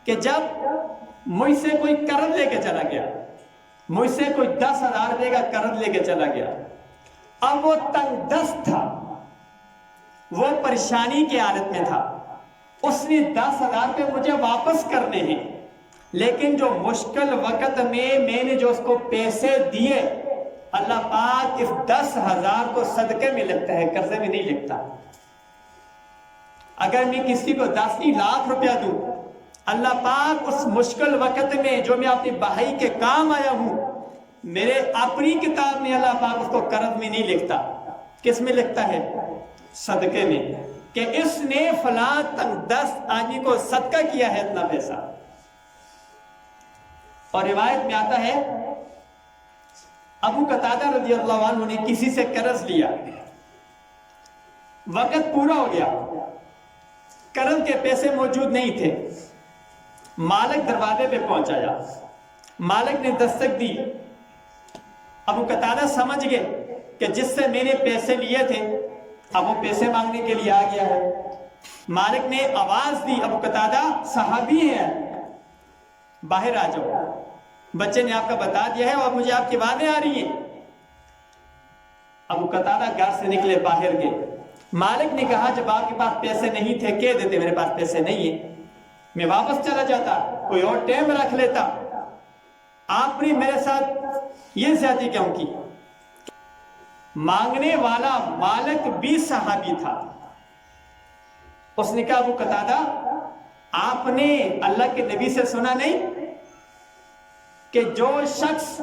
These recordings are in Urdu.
کہ جب مجھ سے کوئی قرض لے کے چلا گیا، مجھ سے کوئی 10,000 روپے کا قرض لے کے چلا گیا، اب وہ تنگ دست تھا، وہ پریشانی کی حالت میں تھا، اس نے 10,000 روپے مجھے واپس کرنے ہیں، لیکن جو مشکل وقت میں میں نے جو اس کو پیسے دیے، اللہ پاک اس 10,000 کو صدقے میں لگتا ہے، قرضے میں نہیں لگتا۔ اگر میں کسی کو 10 لاکھ روپیہ دوں، اللہ پاک اس مشکل وقت میں جو میں اپنے بھائی کے کام آیا ہوں، میرے اپنی کتاب میں اللہ پاک اس کو قرض میں نہیں لکھتا، کس میں لکھتا ہے؟ صدقے میں، کہ اس نے فلاں تنگ دست آدمی کو صدقہ کیا ہے اتنا پیسہ۔ اور روایت میں آتا ہے ابو قتادہ رضی اللہ عنہ نے کسی سے قرض لیا، وقت پورا ہو گیا، قرض کے پیسے موجود نہیں تھے، مالک دروازے پہ پہنچایا، مالک نے دستک دی، ابو قتادہ سمجھ گئے کہ جس سے میں نے پیسے لیے تھے اب وہ پیسے مانگنے کے لیے آ گیا ہے۔ مالک نے آواز دی، ابو قتادہ صحابی ہے، باہر آ جاؤ، بچے نے آپ کا بتا دیا ہے اور مجھے آپ کی باتیں آ رہی ہیں۔ ابو قتادہ گھر سے نکلے، باہر گئے، مالک نے کہا جب آپ کے پاس پیسے نہیں تھے کہہ دیتے میرے پاس پیسے نہیں ہیں، میں واپس چلا جاتا، کوئی اور ٹائم رکھ لیتا، آپ نے میرے ساتھ یہ زیادتی کیوں کی؟ مانگنے والا مالک بھی صحابی تھا۔ اس نے کہا ابو قتادہ آپ نے اللہ کے نبی سے سنا نہیں کہ جو شخص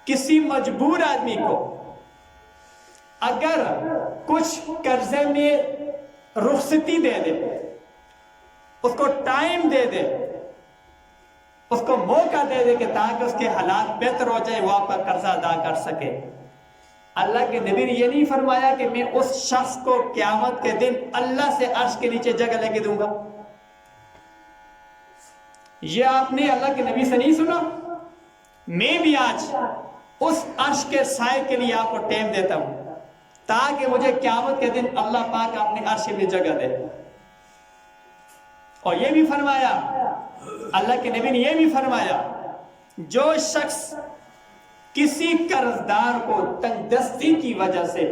کسی مجبور آدمی کو اگر کچھ قرضے میں رخصتی دے دے، اس کو ٹائم دے دے، اس کو موقع دے دے کہ تاکہ اس کے حالات بہتر ہو جائے، وہ آپ کا قرضہ ادا کر سکے، اللہ کے نبی نے یہ نہیں فرمایا کہ میں اس شخص کو قیامت کے دن اللہ سے عرش کے نیچے جگہ لے کے دوں گا؟ یہ آپ نے اللہ کے نبی سے نہیں سنا؟ میں بھی آج اس عرش کے سائے کے لیے آپ کو ٹائم دیتا ہوں تاکہ مجھے قیامت کے دن اللہ پاک اپنے عرش میں جگہ دے۔ اور یہ بھی فرمایا، اللہ کے نبی نے یہ بھی فرمایا، جو شخص کسی قرضدار کو تنگ دستی کی وجہ سے،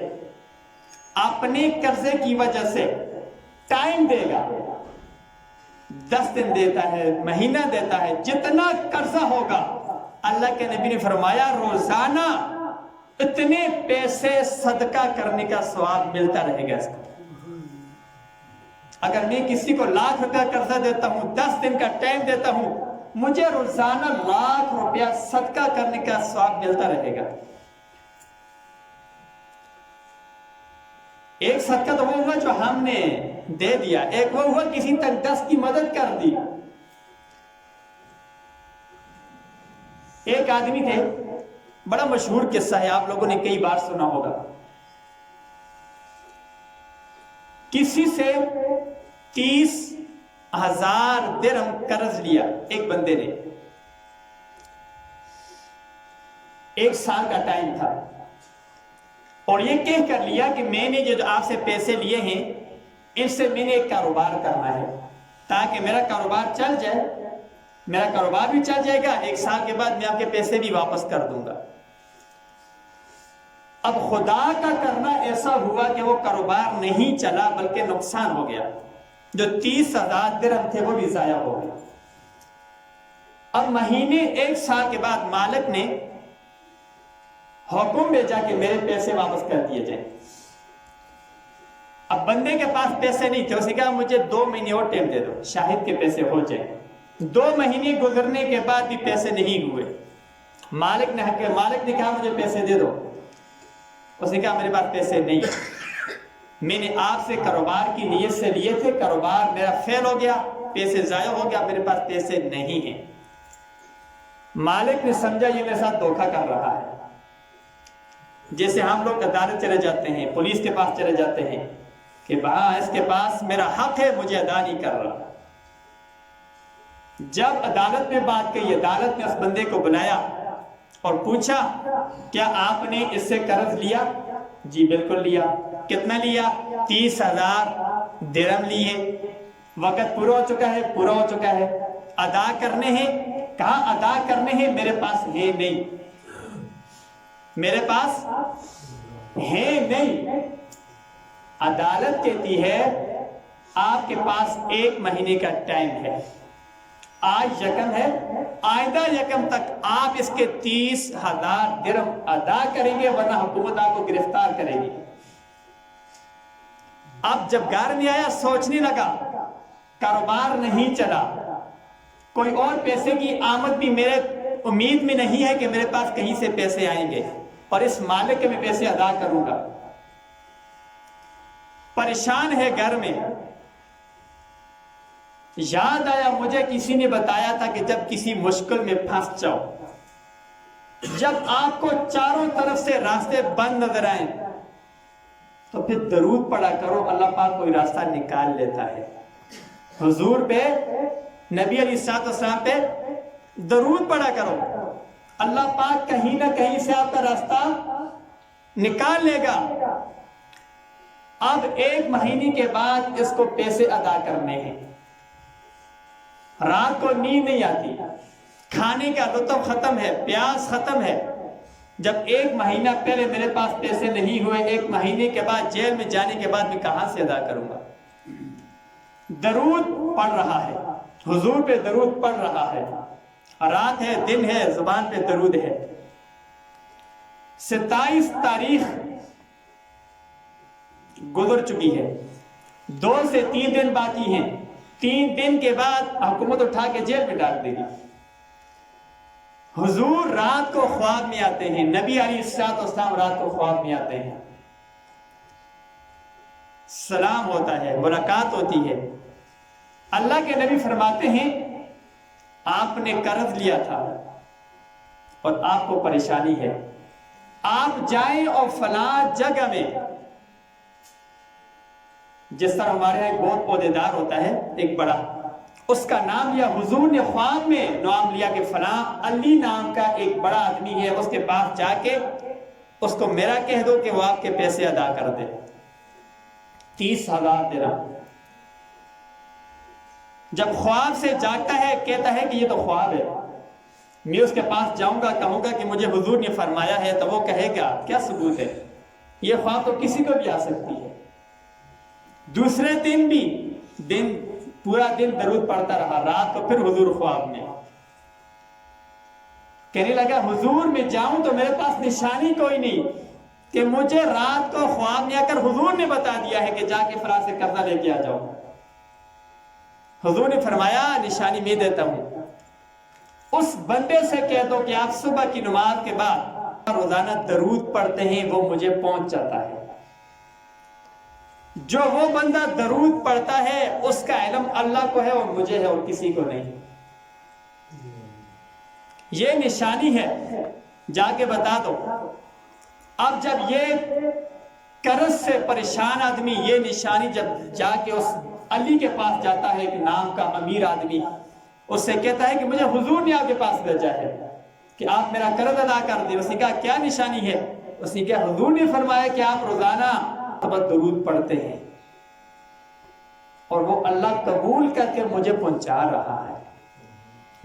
اپنے قرضے کی وجہ سے ٹائم دے گا، 10 دن دیتا ہے، مہینہ دیتا ہے، جتنا قرضہ ہوگا، اللہ کے نبی نے فرمایا روزانہ اتنے پیسے صدقہ کرنے کا ثواب ملتا رہے گا اس کو۔ اگر میں کسی کو 1,00,000 روپیہ قرضہ دیتا ہوں، 10 دن کا ٹائم دیتا ہوں، مجھے روزانہ 1,00,000 روپیہ صدقہ کرنے کا ثواب ملتا رہے گا۔ ایک صدقہ تو وہ ہوا جو ہم نے دے دیا، ایک وہ ہوا کسی تنگ دست کی مدد کر دی۔ ایک آدمی تھے، بڑا مشہور قصہ ہے، آپ لوگوں نے کئی بار سنا ہوگا، کسی سے 30,000 درہم قرض لیا ایک بندے نے، 1 سال کا ٹائم تھا، اور یہ کہہ کر لیا کہ میں نے جو آپ سے پیسے لیے ہیں ان سے میں نے ایک کاروبار کرنا ہے تاکہ میرا کاروبار چل جائے، میرا کاروبار بھی چل جائے گا، 1 سال کے بعد میں آپ کے پیسے بھی واپس کر دوں گا۔ اب خدا کا کرنا ایسا ہوا کہ وہ کاروبار نہیں چلا بلکہ نقصان ہو گیا، جو 30,000 درہم تھے وہ بھی ضائع ہو گئے۔ اب مہینے 1 سال کے بعد مالک نے حکم بھیجا کہ میرے پیسے واپس کر دیے جائیں۔ اب بندے کے پاس پیسے نہیں تھے، اس نے کہا مجھے 2 مہینے اور ٹائم دے دو، شاہد کے پیسے ہو جائیں۔ 2 مہینے گزرنے کے بعد بھی پیسے نہیں ہوئے۔ مالک نے کہا مجھے پیسے دے دو، اس نے کہا میرے پاس پیسے نہیں، میں نے آپ سے کاروبار کی نیت سے لیے تھے، کاروبار میرا فیل ہو گیا، پیسے ضائع ہو گیا، میرے پاس پیسے نہیں ہیں۔ مالک نے سمجھا یہ میرے ساتھ دھوکہ کر رہا ہے، جیسے ہم لوگ عدالت چلے جاتے ہیں، پولیس کے پاس چلے جاتے ہیں کہ بھائی اس کے پاس میرا حق ہے، مجھے ادا نہیں کر رہا۔ جب عدالت میں بات کہی، عدالت نے اس بندے کو بلایا اور پوچھا کیا آپ نے اس سے قرض لیا؟ جی بالکل لیا۔ کتنا لیا؟ 30,000 درہم لیے۔ وقت پورا ہو چکا ہے؟ پورا ہو چکا ہے۔ ادا کرنے ہیں. کہا ادا کرنے ہیں، میرے پاس ہے نہیں، میرے پاس ہے نہیں. عدالت کہتی ہے آپ کے پاس 1 مہینے کا ٹائم ہے. آج یکم ہے، آئندہ یکم تک آپ اس کے 30,000 درہم ادا کریں گے، ورنہ حکومت آپ کو گرفتار کرے گی. اب جب گھر میں آیا سوچنے لگا، کاروبار نہیں چلا، کوئی اور پیسے کی آمد بھی میرے امید میں نہیں ہے کہ میرے پاس کہیں سے پیسے آئیں گے، اور اس مالک کے میں پیسے ادا کروں گا. پریشان ہے گھر میں. یاد آیا مجھے کسی نے بتایا تھا کہ جب کسی مشکل میں پھنس جاؤ، جب آپ کو چاروں طرف سے راستے بند نظر آئیں، تو پھر درود پڑھا کرو، اللہ پاک کوئی راستہ نکال لیتا ہے. حضور پہ، نبی علیہ السلام پہ درود پڑھا کرو، اللہ پاک کہیں نہ کہیں سے آپ کا راستہ نکال لے گا. اب 1 مہینے کے بعد اس کو پیسے ادا کرنے ہیں. رات کو نیند نہیں آتی، کھانے کا لطف ختم ہے، پیاس ختم ہے. جب 1 مہینہ پہلے میرے پاس پیسے نہیں ہوئے، 1 مہینے کے بعد جیل میں جانے کے بعد میں کہاں سے ادا کروں گا؟ درود پڑھ رہا ہے، حضور پہ درود پڑھ رہا ہے. رات ہے، دن ہے، زبان پہ درود ہے. 27 تاریخ گزر چکی ہے، 2 سے 3 دن باقی ہیں. 3 دن کے بعد حکومت اٹھا کے جیل میں ڈال دے گی. حضور رات کو خواب میں آتے ہیں، نبی علیہ السلام رات کو خواب میں آتے ہیں. سلام ہوتا ہے، ملاقات ہوتی ہے. اللہ کے نبی فرماتے ہیں آپ نے قرض لیا تھا اور آپ کو پریشانی ہے، آپ جائیں اور فلاں جگہ میں، جس طرح ہمارے یہاں ایک بہت عہدیدار ہوتا ہے، ایک بڑا، اس کا نام لیا. حضور نے خواب میں نام لیا کہ فلاں علی نام کا ایک بڑا آدمی ہے، اس کے پاس جا کے اس کو میرا کہہ دو کہ وہ آپ کے پیسے ادا کر دے. 30,000 درہم. جب خواب سے جاگتا ہے کہتا ہے کہ یہ تو خواب ہے، میں اس کے پاس جاؤں گا، کہوں گا کہ مجھے حضور نے فرمایا ہے، تو وہ کہے گا کیا ثبوت ہے؟ یہ خواب تو کسی کو بھی آ سکتی ہے. دوسرے دن بھی پورا دن درود پڑھتا رہا. رات کو پھر حضور خواب میں کہنے لگا حضور میں جاؤں تو میرے پاس نشانی کوئی نہیں کہ مجھے رات کو خواب میں آ کر حضور نے بتا دیا ہے کہ جا کے فلاں سے قرضہ لے کے آ جاؤ. حضور نے فرمایا نشانی میں دیتا ہوں، اس بندے سے کہہ دو کہ آپ صبح کی نماز کے بعد روزانہ درود پڑھتے ہیں، وہ مجھے پہنچ جاتا ہے. جو وہ بندہ درود پڑھتا ہے اس کا علم اللہ کو ہے اور مجھے ہے اور کسی کو نہیں. یہ نشانی ہے، جا کے بتا دو. اب جب یہ قرض سے پریشان آدمی یہ نشانی جب جا کے اس علی کے پاس جاتا ہے، کہ نام کا امیر آدمی، اس سے کہتا ہے کہ مجھے حضور نے آپ کے پاس بھیجا ہے کہ آپ میرا قرض ادا کر دیں. اس نے کہا کیا نشانی ہے؟ اس نے کہا حضور نے فرمایا کہ آپ روزانہ درود پڑھتے ہیں اور وہ اللہ قبول کر کے مجھے پہنچا رہا ہے.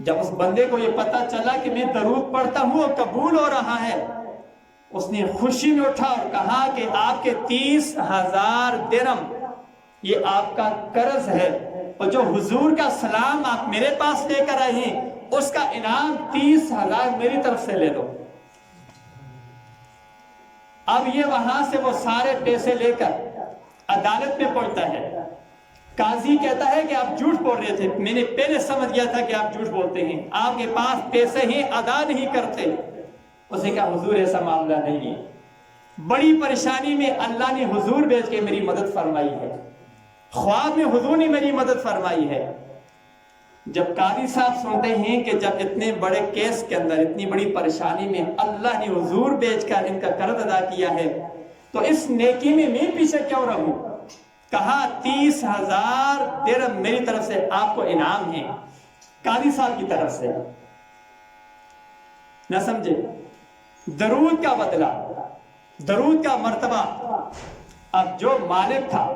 جب اس بندے کو یہ پتا چلا کہ میں درود پڑھتا ہوں اور قبول ہو رہا ہے، اس نے خوشی میں اٹھا اور کہا کہ آپ کے 30,000 درہم یہ آپ کا قرض ہے، اور جو حضور کا سلام آپ میرے پاس لے کر آئے ہیں اس کا انعام 30,000 میری طرف سے لے لو. اب یہ وہاں سے وہ سارے پیسے لے کر عدالت میں پہنچتا ہے. قاضی کہتا ہے کہ آپ جھوٹ بول رہے تھے، میں نے پہلے سمجھ گیا تھا کہ آپ جھوٹ بولتے ہیں، آپ کے پاس پیسے ہیں ادا نہیں کرتے. اس نے کہا حضور ایسا معاملہ نہیں ہے، بڑی پریشانی میں اللہ نے حضور بھیج کے میری مدد فرمائی ہے، خواب میں حضور نے میری مدد فرمائی ہے. جب قاضی صاحب سنتے ہیں کہ جب اتنے بڑے کیس کے اندر اتنی بڑی پریشانی میں اللہ نے حضور بھیج کر ان کا قرض ادا کیا ہے، تو اس نیکی میں میں پیچھے کیوں رہوں؟ کہا 30,000 درہم میری طرف سے آپ کو انعام ہے، قاضی صاحب کی طرف سے. نہ سمجھے؟ درود کا بدلہ، درود کا مرتبہ. اب جو مالک تھا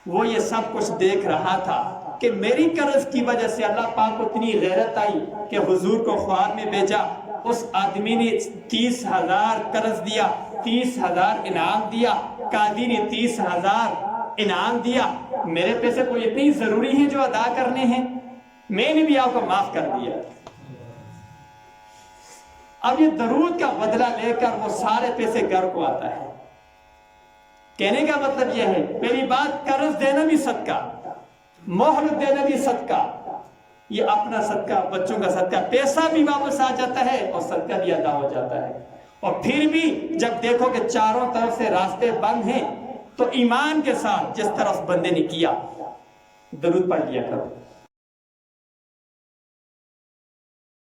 وہ یہ سب کچھ دیکھ رہا تھا کہ میری قرض کی وجہ سے اللہ پاک کو اتنی غیرت آئی کہ حضور کو خواب میں بھیجا. اس آدمی نے 30,000 قرض دیا, 30,000 انعام دیا, قاضی نے 30,000 انعام دیا. میرے پیسے کوئی اتنی ضروری ہیں جو ادا کرنے ہیں, میں نے بھی آپ کو معاف کر دیا. اب یہ درود کا بدلہ لے کر وہ سارے پیسے گھر کو آتا ہے. کہنے کا مطلب یہ ہے, پہلی بات قرض دینا بھی صدقہ, مہلت دینا بھی صدقہ, یہ اپنا صدقہ, بچوں کا صدقہ, پیسہ بھی واپس آ جاتا ہے اور صدقہ بھی ادا ہو جاتا ہے. اور پھر بھی جب دیکھو کہ چاروں طرف سے راستے بند ہیں تو ایمان کے ساتھ جس طرح اس بندے نے کیا درود پڑھ لیا کرو.